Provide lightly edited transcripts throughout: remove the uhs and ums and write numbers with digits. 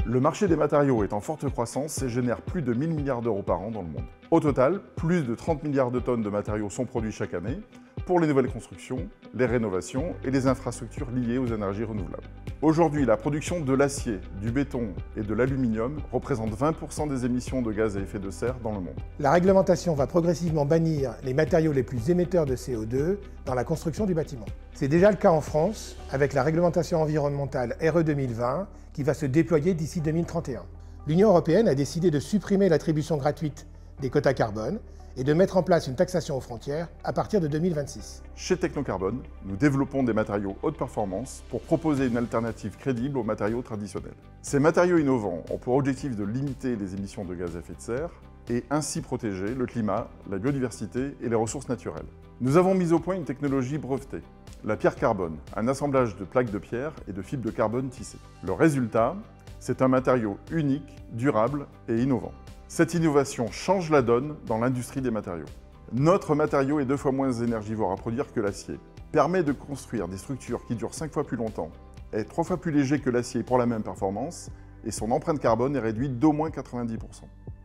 Le marché des matériaux est en forte croissance et génère plus de 1000 milliards d'euros par an dans le monde. Au total, plus de 30 milliards de tonnes de matériaux sont produits chaque année pour les nouvelles constructions, les rénovations et les infrastructures liées aux énergies renouvelables. Aujourd'hui, la production de l'acier, du béton et de l'aluminium représente 20% des émissions de gaz à effet de serre dans le monde. La réglementation va progressivement bannir les matériaux les plus émetteurs de CO2 dans la construction du bâtiment. C'est déjà le cas en France avec la réglementation environnementale RE 2020 qui va se déployer d'ici 2031. L'Union européenne a décidé de supprimer l'attribution gratuite des quotas carbone et de mettre en place une taxation aux frontières à partir de 2026. Chez Technocarbone, nous développons des matériaux haute performance pour proposer une alternative crédible aux matériaux traditionnels. Ces matériaux innovants ont pour objectif de limiter les émissions de gaz à effet de serre et ainsi protéger le climat, la biodiversité et les ressources naturelles. Nous avons mis au point une technologie brevetée, la pierre carbone, un assemblage de plaques de pierre et de fibres de carbone tissées. Le résultat, c'est un matériau unique, durable et innovant. Cette innovation change la donne dans l'industrie des matériaux. Notre matériau est 2 fois moins énergivore à produire que l'acier, permet de construire des structures qui durent 5 fois plus longtemps, est 3 fois plus léger que l'acier pour la même performance et son empreinte carbone est réduite d'au moins 90%.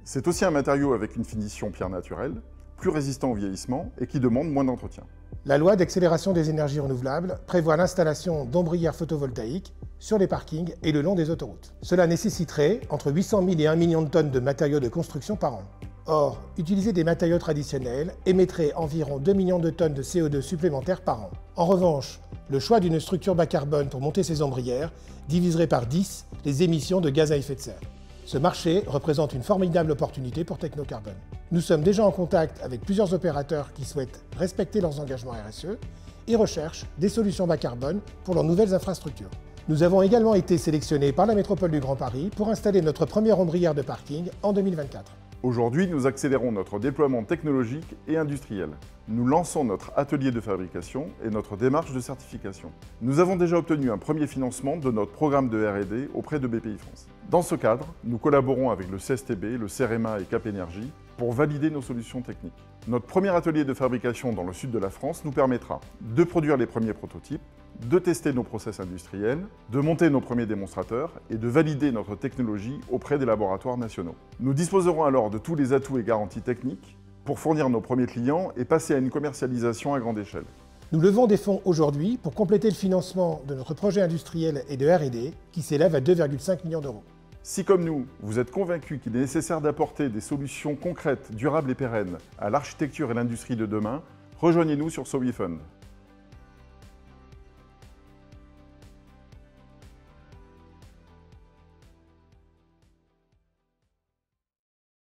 C'est aussi un matériau avec une finition pierre naturelle, plus résistant au vieillissement et qui demande moins d'entretien. La loi d'accélération des énergies renouvelables prévoit l'installation d'ombrières photovoltaïques sur les parkings et le long des autoroutes. Cela nécessiterait entre 800 000 et 1 million de tonnes de matériaux de construction par an. Or, utiliser des matériaux traditionnels émettrait environ 2 millions de tonnes de CO2 supplémentaires par an. En revanche, le choix d'une structure bas carbone pour monter ces ombrières diviserait par 10 les émissions de gaz à effet de serre. Ce marché représente une formidable opportunité pour Technocarbone. Nous sommes déjà en contact avec plusieurs opérateurs qui souhaitent respecter leurs engagements RSE et recherchent des solutions bas carbone pour leurs nouvelles infrastructures. Nous avons également été sélectionnés par la métropole du Grand Paris pour installer notre première ombrière de parking en 2024. Aujourd'hui, nous accélérons notre déploiement technologique et industriel. Nous lançons notre atelier de fabrication et notre démarche de certification. Nous avons déjà obtenu un premier financement de notre programme de R&D auprès de BPI France. Dans ce cadre, nous collaborons avec le CSTB, le CEREMA et Cap Énergie pour valider nos solutions techniques. Notre premier atelier de fabrication dans le sud de la France nous permettra de produire les premiers prototypes, de tester nos process industriels, de monter nos premiers démonstrateurs et de valider notre technologie auprès des laboratoires nationaux. Nous disposerons alors de tous les atouts et garanties techniques pour fournir nos premiers clients et passer à une commercialisation à grande échelle. Nous levons des fonds aujourd'hui pour compléter le financement de notre projet industriel et de R&D qui s'élève à 2,5 millions d'euros. Si comme nous, vous êtes convaincus qu'il est nécessaire d'apporter des solutions concrètes, durables et pérennes à l'architecture et l'industrie de demain, rejoignez-nous sur SoWeFund.